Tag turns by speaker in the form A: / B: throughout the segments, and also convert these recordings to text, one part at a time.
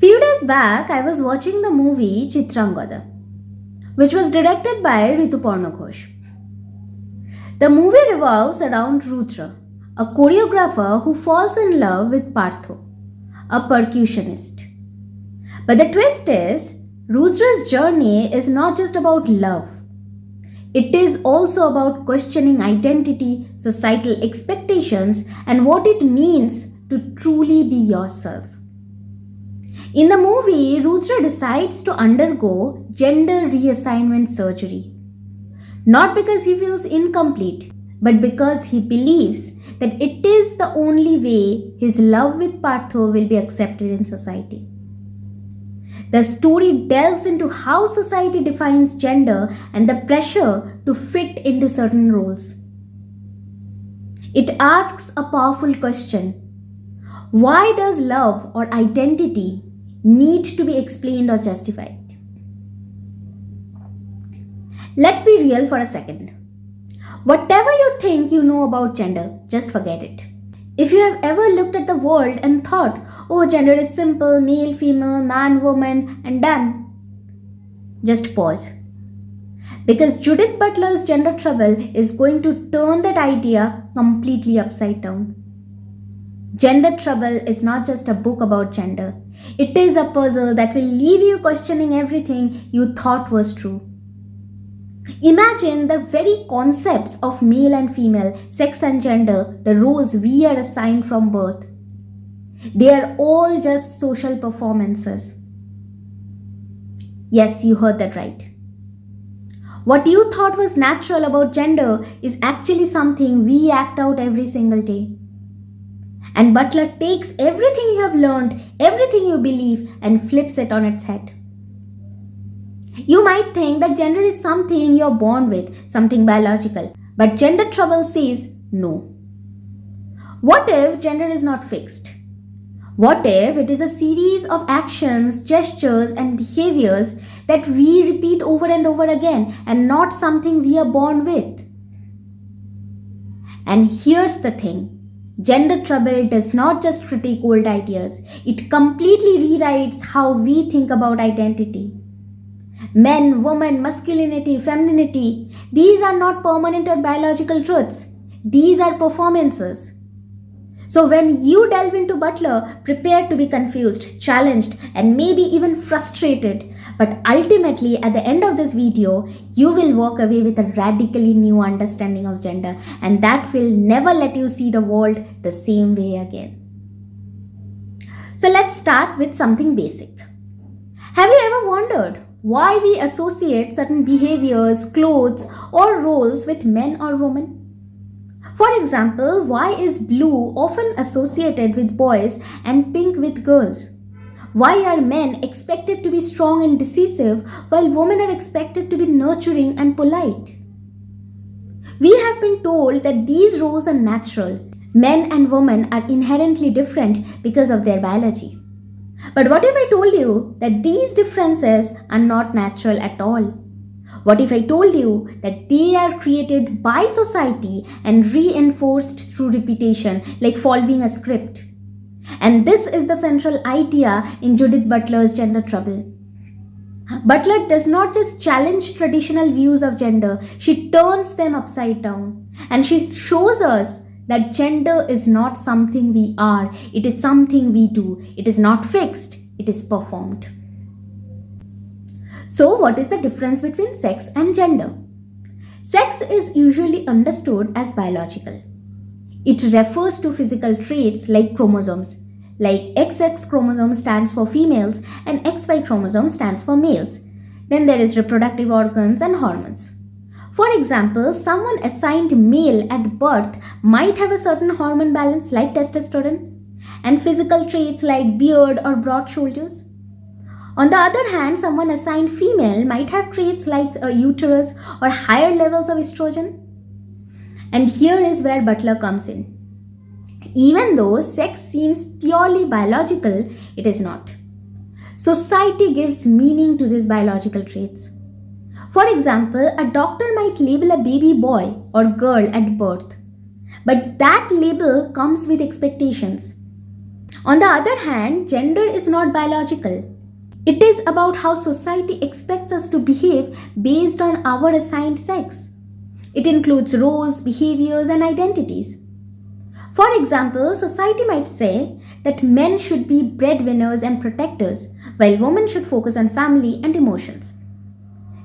A: Few days back, I was watching the movie Chitrangada, which was directed by Rituparna Ghosh. The movie revolves around Rudra, a choreographer who falls in love with Partho, a percussionist. But the twist is, Rudra's journey is not just about love. It is also about questioning identity, societal expectations, and what it means to truly be yourself. In the movie, Rudra decides to undergo gender reassignment surgery. Not because he feels incomplete, but because he believes that it is the only way his love with Partho will be accepted in society. The story delves into how society defines gender and the pressure to fit into certain roles. It asks a powerful question: why does love or identity need to be explained or justified? Let's be real for a second. Whatever you think you know about gender, just forget it. If you have ever looked at the world and thought, oh, gender is simple, male, female, man, woman, and done, just pause. Because Judith Butler's Gender Trouble is going to turn that idea completely upside down. Gender Trouble is not just a book about gender. It is a puzzle that will leave you questioning everything you thought was true. Imagine the very concepts of male and female, sex and gender, the roles we are assigned from birth. They are all just social performances. Yes, you heard that right. What you thought was natural about gender is actually something we act out every single day. And Butler takes everything you have learned, everything you believe, and flips it on its head. You might think that gender is something you're born with, something biological. But Gender Trouble says no. What if gender is not fixed? What if it is a series of actions, gestures, and behaviors that we repeat over and over again and not something we are born with? And here's the thing. Gender Trouble does not just critique old ideas. It completely rewrites how we think about identity. Men, women, masculinity, femininity, these are not permanent or biological truths. These are performances. So when you delve into Butler, prepare to be confused, challenged, and maybe even frustrated. But ultimately, at the end of this video, you will walk away with a radically new understanding of gender, and that will never let you see the world the same way again. So let's start with something basic. Have you ever wondered why we associate certain behaviors, clothes, or roles with men or women? For example, why is blue often associated with boys and pink with girls? Why are men expected to be strong and decisive while women are expected to be nurturing and polite? We have been told that these roles are natural. Men and women are inherently different because of their biology. But what if I told you that these differences are not natural at all? What if I told you that they are created by society and reinforced through repetition, like following a script? And this is the central idea in Judith Butler's Gender Trouble. Butler does not just challenge traditional views of gender, she turns them upside down. And she shows us that gender is not something we are, it is something we do. It is not fixed, it is performed. So, what is the difference between sex and gender? Sex is usually understood as biological. It refers to physical traits like chromosomes. Like XX chromosome stands for females and XY chromosome stands for males. Then there is reproductive organs and hormones. For example, someone assigned male at birth might have a certain hormone balance like testosterone and physical traits like beard or broad shoulders. On the other hand, someone assigned female might have traits like a uterus or higher levels of estrogen. And here is where Butler comes in. Even though sex seems purely biological, it is not. Society gives meaning to these biological traits. For example, a doctor might label a baby boy or girl at birth, but that label comes with expectations. On the other hand, gender is not biological. It is about how society expects us to behave based on our assigned sex. It includes roles, behaviors, and identities. For example, society might say that men should be breadwinners and protectors, while women should focus on family and emotions.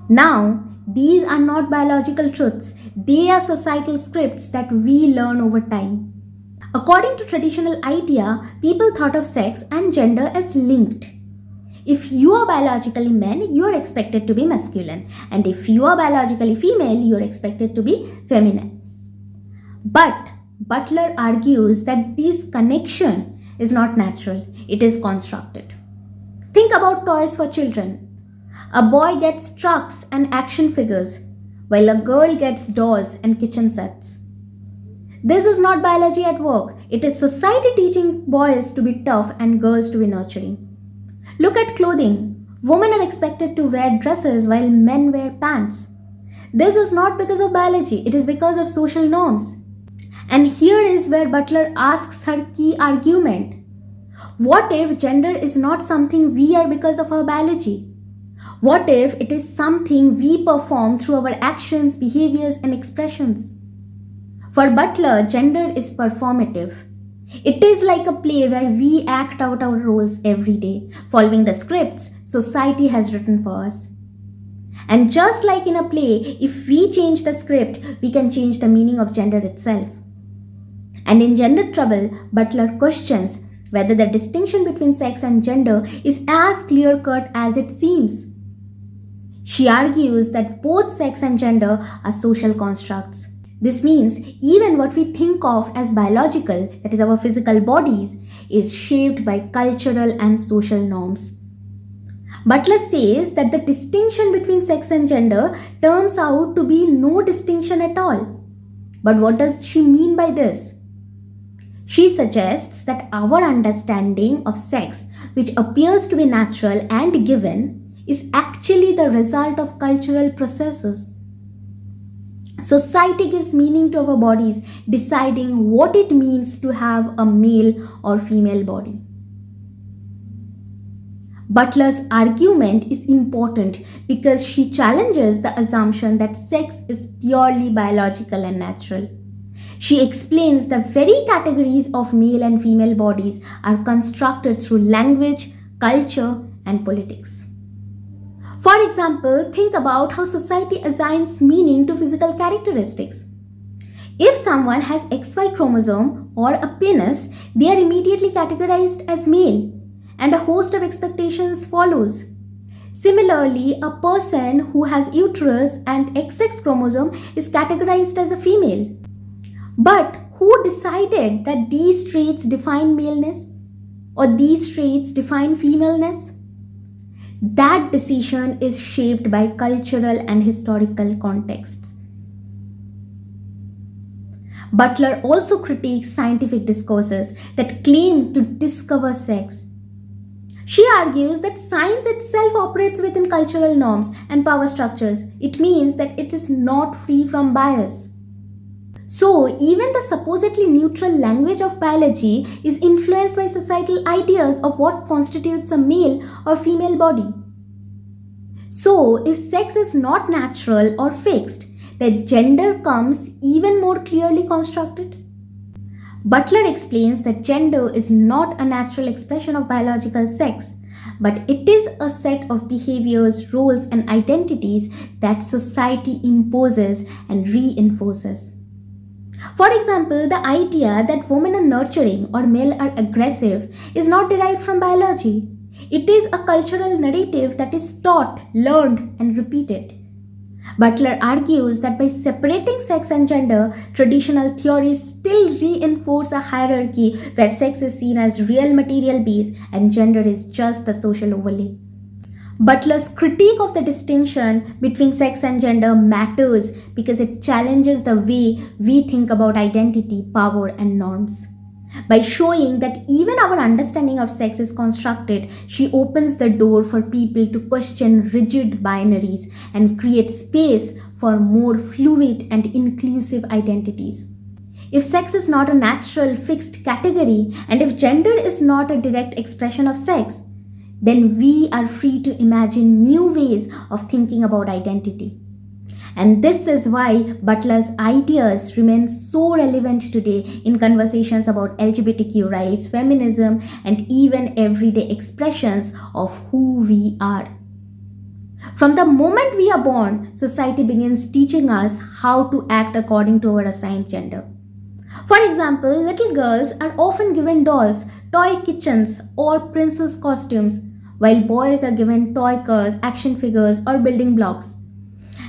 A: Now, these are not biological truths, they are societal scripts that we learn over time. According to traditional idea, people thought of sex and gender as linked. If you are biologically men, you are expected to be masculine, and if you are biologically female, you are expected to be feminine. But Butler argues that this connection is not natural, it is constructed. Think about toys for children. A boy gets trucks and action figures, while a girl gets dolls and kitchen sets. This is not biology at work, it is society teaching boys to be tough and girls to be nurturing. Look at clothing. Women are expected to wear dresses while men wear pants. This is not because of biology, it is because of social norms. And here is where Butler asks her key argument. What if gender is not something we are because of our biology? What if it is something we perform through our actions, behaviors, and expressions? For Butler, gender is performative. It is like a play where we act out our roles every day, following the scripts society has written for us. And just like in a play, if we change the script, we can change the meaning of gender itself. And in Gender Trouble, Butler questions whether the distinction between sex and gender is as clear-cut as it seems. She argues that both sex and gender are social constructs. This means even what we think of as biological, that is our physical bodies, is shaped by cultural and social norms. Butler says that the distinction between sex and gender turns out to be no distinction at all. But what does she mean by this? She suggests that our understanding of sex, which appears to be natural and given, is actually the result of cultural processes. Society gives meaning to our bodies, deciding what it means to have a male or female body. Butler's argument is important because she challenges the assumption that sex is purely biological and natural. She explains the very categories of male and female bodies are constructed through language, culture, and politics. For example, think about how society assigns meaning to physical characteristics. If someone has XY chromosome or a penis, they are immediately categorized as male, and a host of expectations follows. Similarly, a person who has uterus and XX chromosome is categorized as a female. But who decided that these traits define maleness or these traits define femaleness? That decision is shaped by cultural and historical contexts. Butler also critiques scientific discourses that claim to discover sex. She argues that science itself operates within cultural norms and power structures. It means that it is not free from bias. So, even the supposedly neutral language of biology is influenced by societal ideas of what constitutes a male or female body. So, if sex is not natural or fixed, then gender comes even more clearly constructed. Butler explains that gender is not a natural expression of biological sex, but it is a set of behaviors, roles, and identities that society imposes and reinforces. For example, the idea that women are nurturing or men are aggressive is not derived from biology. It is a cultural narrative that is taught, learned, and repeated. Butler argues that by separating sex and gender, traditional theories still reinforce a hierarchy where sex is seen as real material base and gender is just the social overlay. Butler's critique of the distinction between sex and gender matters because it challenges the way we think about identity, power, and norms. By showing that even our understanding of sex is constructed, she opens the door for people to question rigid binaries and create space for more fluid and inclusive identities. If sex is not a natural, fixed category, and if gender is not a direct expression of sex, then we are free to imagine new ways of thinking about identity. And this is why Butler's ideas remain so relevant today in conversations about LGBTQ rights, feminism, and even everyday expressions of who we are. From the moment we are born, society begins teaching us how to act according to our assigned gender. For example, little girls are often given dolls, toy kitchens, or princess costumes, while boys are given toy cars, action figures, or building blocks.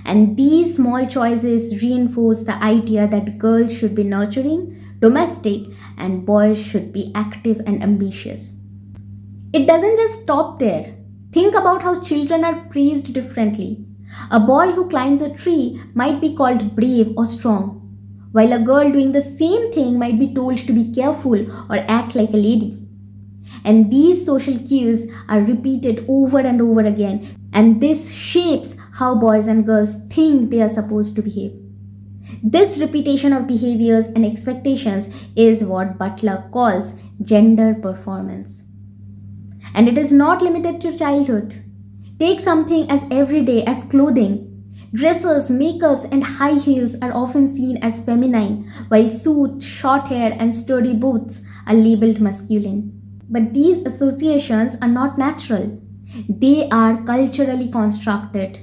A: And these small choices reinforce the idea that girls should be nurturing, domestic, and boys should be active and ambitious. It doesn't just stop there. Think about how children are praised differently. A boy who climbs a tree might be called brave or strong, while a girl doing the same thing might be told to be careful or act like a lady. And these social cues are repeated over and over again, and this shapes how boys and girls think they are supposed to behave. This repetition of behaviors and expectations is what Butler calls gender performance. And it is not limited to childhood. Take something as everyday as clothing. Dresses, makeups, and high heels are often seen as feminine, while suits, short hair, and sturdy boots are labeled masculine. But these associations are not natural. They are culturally constructed.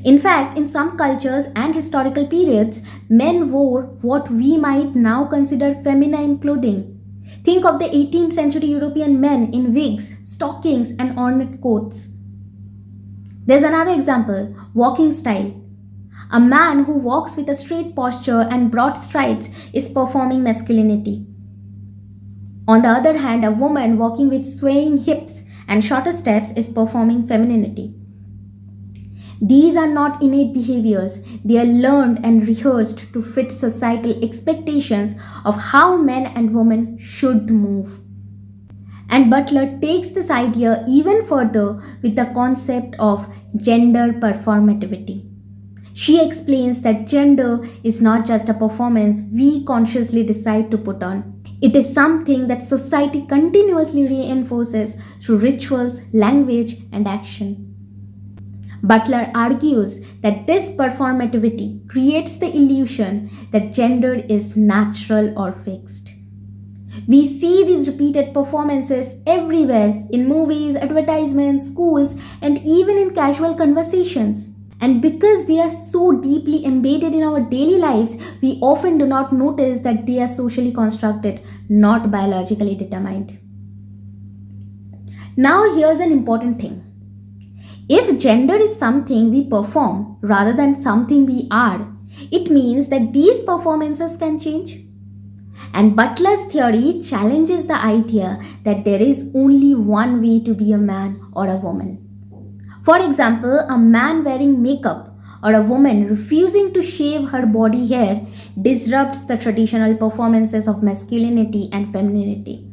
A: In fact, in some cultures and historical periods, men wore what we might now consider feminine clothing. Think of the 18th century European men in wigs, stockings, and ornate coats. There's another example, walking style. A man who walks with a straight posture and broad strides is performing masculinity. On the other hand, a woman walking with swaying hips and shorter steps is performing femininity. These are not innate behaviors, they are learned and rehearsed to fit societal expectations of how men and women should move. And Butler takes this idea even further with the concept of gender performativity. She explains that gender is not just a performance we consciously decide to put on. It is something that society continuously reinforces through rituals, language, and action. Butler argues that this performativity creates the illusion that gender is natural or fixed. We see these repeated performances everywhere in movies, advertisements, schools, and even in casual conversations. And because they are so deeply embedded in our daily lives, we often do not notice that they are socially constructed, not biologically determined. Now, here's an important thing. If gender is something we perform rather than something we are, it means that these performances can change. And Butler's theory challenges the idea that there is only one way to be a man or a woman. For example, a man wearing makeup or a woman refusing to shave her body hair disrupts the traditional performances of masculinity and femininity.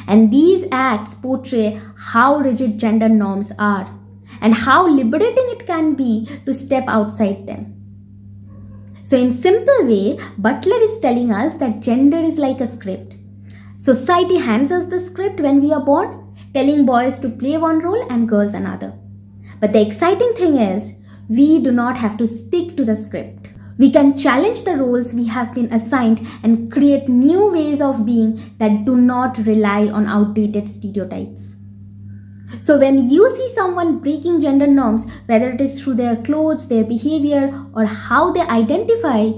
A: And these acts portray how rigid gender norms are and how liberating it can be to step outside them. So in simple way, Butler is telling us that gender is like a script. Society hands us the script when we are born, telling boys to play one role and girls another. But the exciting thing is, we do not have to stick to the script. We can challenge the roles we have been assigned and create new ways of being that do not rely on outdated stereotypes. So when you see someone breaking gender norms, whether it is through their clothes, their behavior, or how they identify,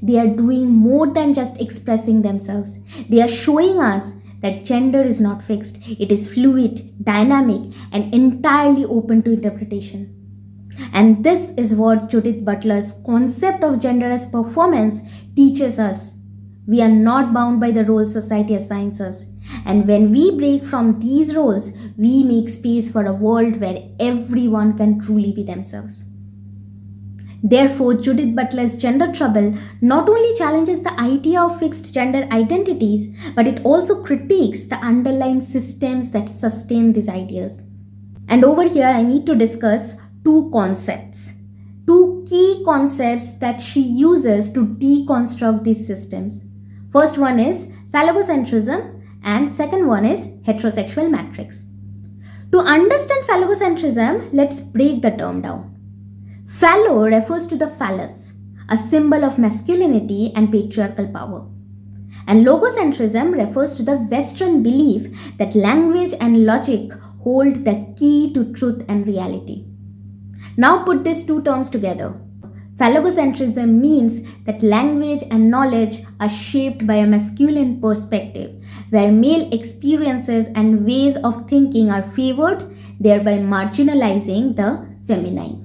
A: they are doing more than just expressing themselves. They are showing us that gender is not fixed. It is fluid, dynamic, and entirely open to interpretation. And this is what Judith Butler's concept of gender as performance teaches us. We are not bound by the roles society assigns us. And when we break from these roles, we make space for a world where everyone can truly be themselves. Therefore, Judith Butler's gender trouble not only challenges the idea of fixed gender identities, but it also critiques the underlying systems that sustain these ideas. And over here, I need to discuss two key concepts that she uses to deconstruct these systems. First one is phallogocentrism and second one is heterosexual matrix. To understand phallogocentrism, let's break the term down. Phallo refers to the phallus, a symbol of masculinity and patriarchal power. And logocentrism refers to the Western belief that language and logic hold the key to truth and reality. Now put these two terms together. Phallogocentrism means that language and knowledge are shaped by a masculine perspective, where male experiences and ways of thinking are favored, thereby marginalizing the feminine.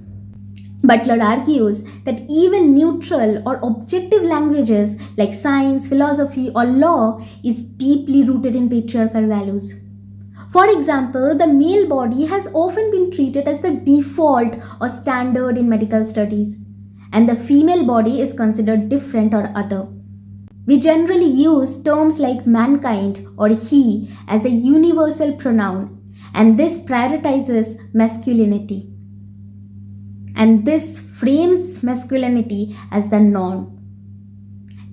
A: Butler argues that even neutral or objective languages like science, philosophy, or law is deeply rooted in patriarchal values. For example, the male body has often been treated as the default or standard in medical studies, and the female body is considered different or other. We generally use terms like mankind or he as a universal pronoun, and this prioritizes masculinity. And this frames masculinity as the norm.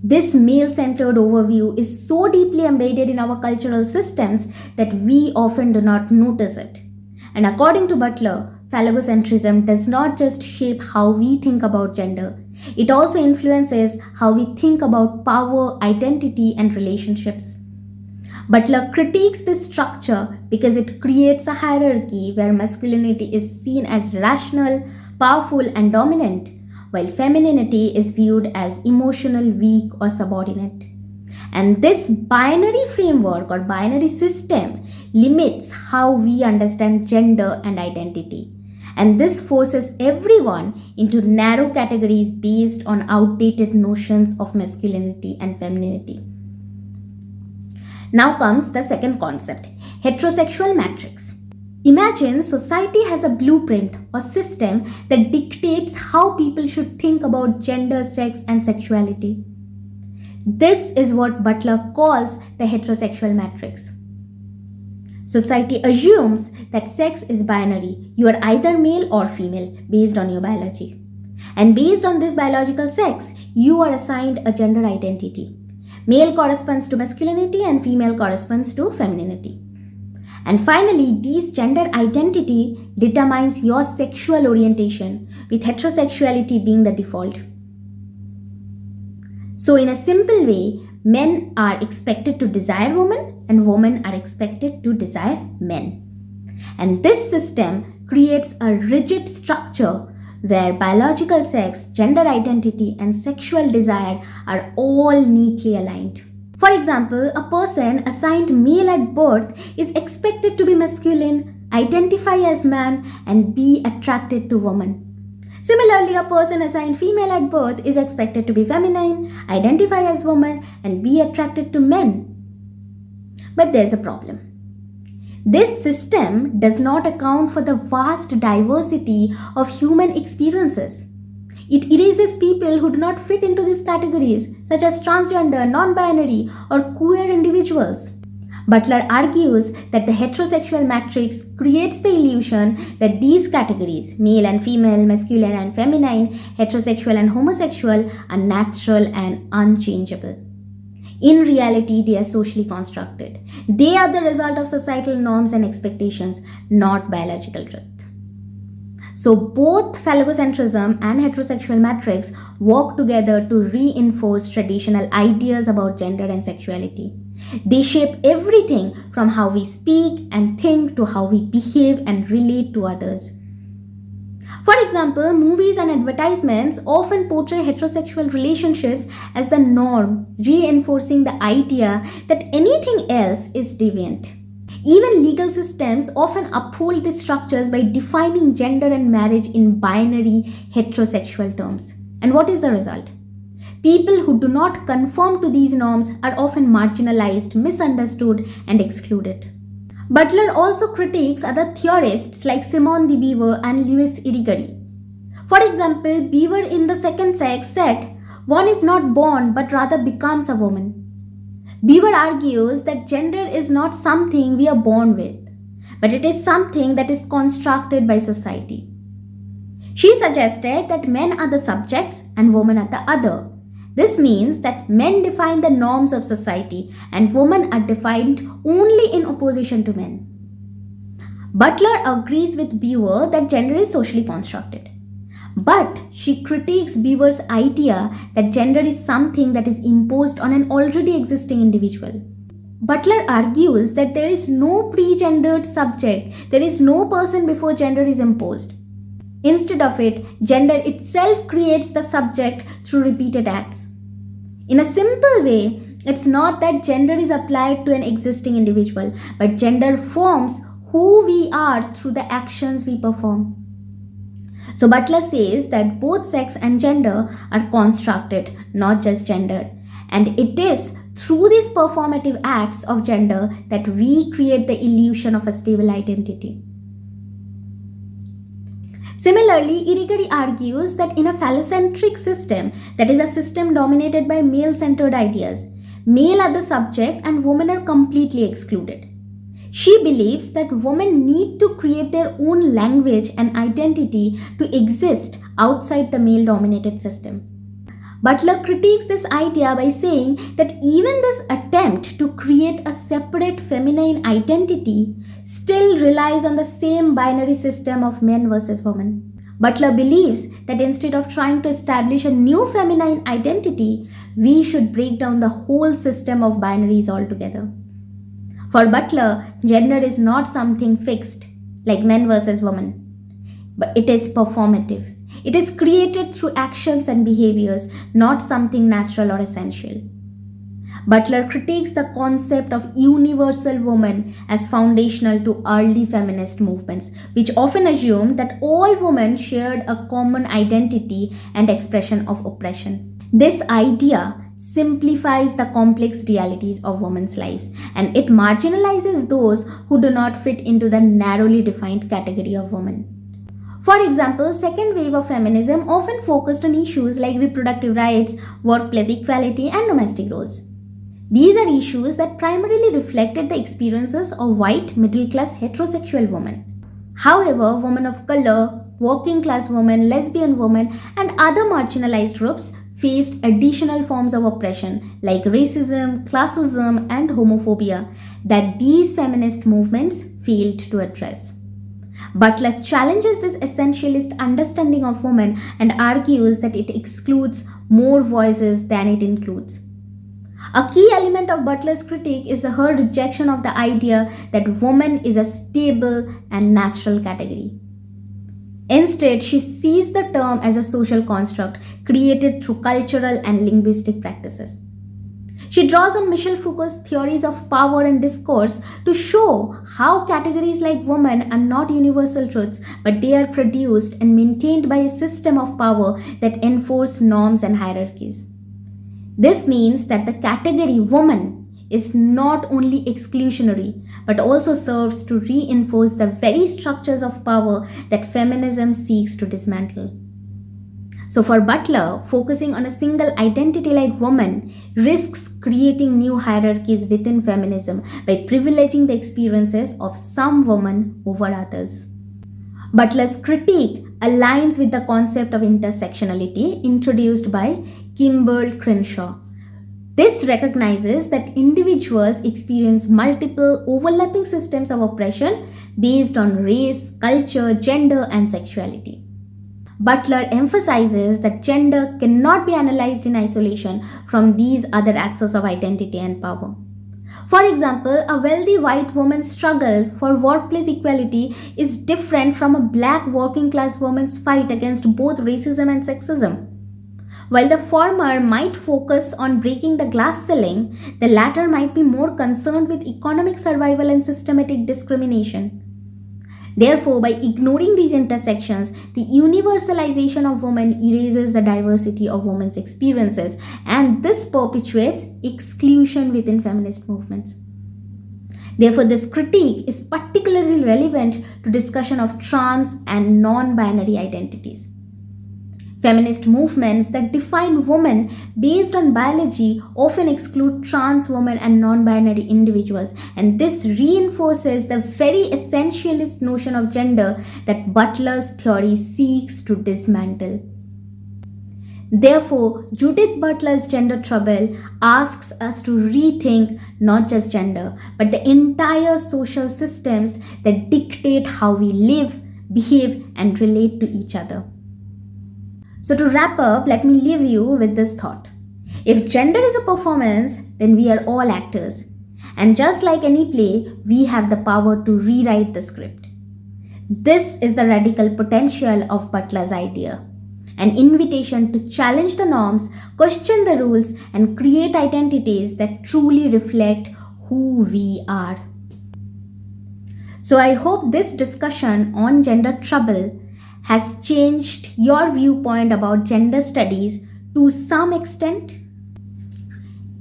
A: This male-centered overview is so deeply embedded in our cultural systems that we often do not notice it. And according to Butler, phallogocentrism does not just shape how we think about gender, it also influences how we think about power, identity, and relationships. Butler critiques this structure because it creates a hierarchy where masculinity is seen as rational, powerful, and dominant, while femininity is viewed as emotional, weak, or subordinate. And this binary framework or binary system limits how we understand gender and identity. And this forces everyone into narrow categories based on outdated notions of masculinity and femininity. Now comes the second concept, heterosexual matrix. Imagine society has a blueprint or system that dictates how people should think about gender, sex, and sexuality. This is what Butler calls the heterosexual matrix. Society assumes that sex is binary. You are either male or female based on your biology. And based on this biological sex, you are assigned a gender identity. Male corresponds to masculinity and female corresponds to femininity. And finally, this gender identity determines your sexual orientation, with heterosexuality being the default. So in a simple way, men are expected to desire women and women are expected to desire men. And this system creates a rigid structure where biological sex, gender identity, and sexual desire are all neatly aligned. For example, a person assigned male at birth is expected to be masculine, identify as man, and be attracted to woman. Similarly, a person assigned female at birth is expected to be feminine, identify as woman, and be attracted to men. But there's a problem. This system does not account for the vast diversity of human experiences. It erases people who do not fit into these categories, such as transgender, non-binary, or queer individuals. Butler argues that the heterosexual matrix creates the illusion that these categories, male and female, masculine and feminine, heterosexual and homosexual, are natural and unchangeable. In reality, they are socially constructed. They are the result of societal norms and expectations, not biological truth. So both phallogocentrism and heterosexual matrix work together to reinforce traditional ideas about gender and sexuality. They shape everything from how we speak and think to how we behave and relate to others. For example, movies and advertisements often portray heterosexual relationships as the norm, reinforcing the idea that anything else is deviant. Even legal systems often uphold these structures by defining gender and marriage in binary heterosexual terms. And what is the result? People who do not conform to these norms are often marginalized, misunderstood, and excluded. Butler also critiques other theorists like Simone de Beauvoir and Louis Irigaray. For example, Beauvoir in The Second Sex said, "One is not born but rather becomes a woman." Beauvoir argues that gender is not something we are born with, but it is something that is constructed by society. She suggested that men are the subjects and women are the other, This means that men define the norms of society and women are defined only in opposition to men. Butler agrees with Beaver that gender is socially constructed. But she critiques Beaver's idea that gender is something that is imposed on an already existing individual. Butler argues that there is no pre-gendered subject, there is no person before gender is imposed. Instead of it, gender itself creates the subject through repeated acts. In a simple way, it's not that gender is applied to an existing individual, but gender forms who we are through the actions we perform. So Butler says that both sex and gender are constructed, not just gendered. And it is through these performative acts of gender that we create the illusion of a stable identity. Similarly, Irigari argues that in a phallocentric system, that is a system dominated by male-centered ideas, male are the subject and women are completely excluded. She believes that women need to create their own language and identity to exist outside the male-dominated system. Butler critiques this idea by saying that even this attempt to create a separate feminine identity still relies on the same binary system of men versus women. Butler believes that instead of trying to establish a new feminine identity, we should break down the whole system of binaries altogether. For Butler, gender is not something fixed, like men versus women, but it is performative. It is created through actions and behaviors, not something natural or essential. Butler critiques the concept of universal woman as foundational to early feminist movements, which often assumed that all women shared a common identity and expression of oppression. This idea simplifies the complex realities of women's lives, and it marginalizes those who do not fit into the narrowly defined category of women. For example, second wave of feminism often focused on issues like reproductive rights, workplace equality, and domestic roles. These are issues that primarily reflected the experiences of white, middle-class, heterosexual women. However, women of color, working-class women, lesbian women, and other marginalized groups faced additional forms of oppression like racism, classism, and homophobia that these feminist movements failed to address. Butler challenges this essentialist understanding of women and argues that it excludes more voices than it includes. A key element of Butler's critique is her rejection of the idea that woman is a stable and natural category. Instead, she sees the term as a social construct created through cultural and linguistic practices. She draws on Michel Foucault's theories of power and discourse to show how categories like woman are not universal truths, but they are produced and maintained by a system of power that enforce norms and hierarchies. This means that the category woman is not only exclusionary, but also serves to reinforce the very structures of power that feminism seeks to dismantle. So for Butler, focusing on a single identity like woman risks creating new hierarchies within feminism by privileging the experiences of some women over others. Butler's critique aligns with the concept of intersectionality introduced by Kimberly Crenshaw. This recognizes that individuals experience multiple overlapping systems of oppression based on race, culture, gender, and sexuality. Butler emphasizes that gender cannot be analyzed in isolation from these other axes of identity and power. For example, a wealthy white woman's struggle for workplace equality is different from a black working class woman's fight against both racism and sexism. While the former might focus on breaking the glass ceiling, the latter might be more concerned with economic survival and systematic discrimination. Therefore, by ignoring these intersections, the universalization of women erases the diversity of women's experiences, and this perpetuates exclusion within feminist movements. Therefore, this critique is particularly relevant to discussion of trans and non-binary identities. Feminist movements that define women based on biology often exclude trans women and non-binary individuals, and this reinforces the very essentialist notion of gender that Butler's theory seeks to dismantle. Therefore, Judith Butler's Gender Trouble asks us to rethink not just gender, but the entire social systems that dictate how we live, behave, and relate to each other. So, to wrap up, let me leave you with this thought. If gender is a performance, then we are all actors. And just like any play, we have the power to rewrite the script. This is the radical potential of Butler's idea. An invitation to challenge the norms, question the rules, and create identities that truly reflect who we are. So I hope this discussion on gender trouble has changed your viewpoint about gender studies to some extent.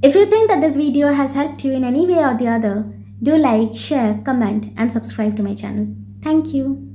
A: If you think that this video has helped you in any way or the other, do like, share, comment, and subscribe to my channel. Thank you.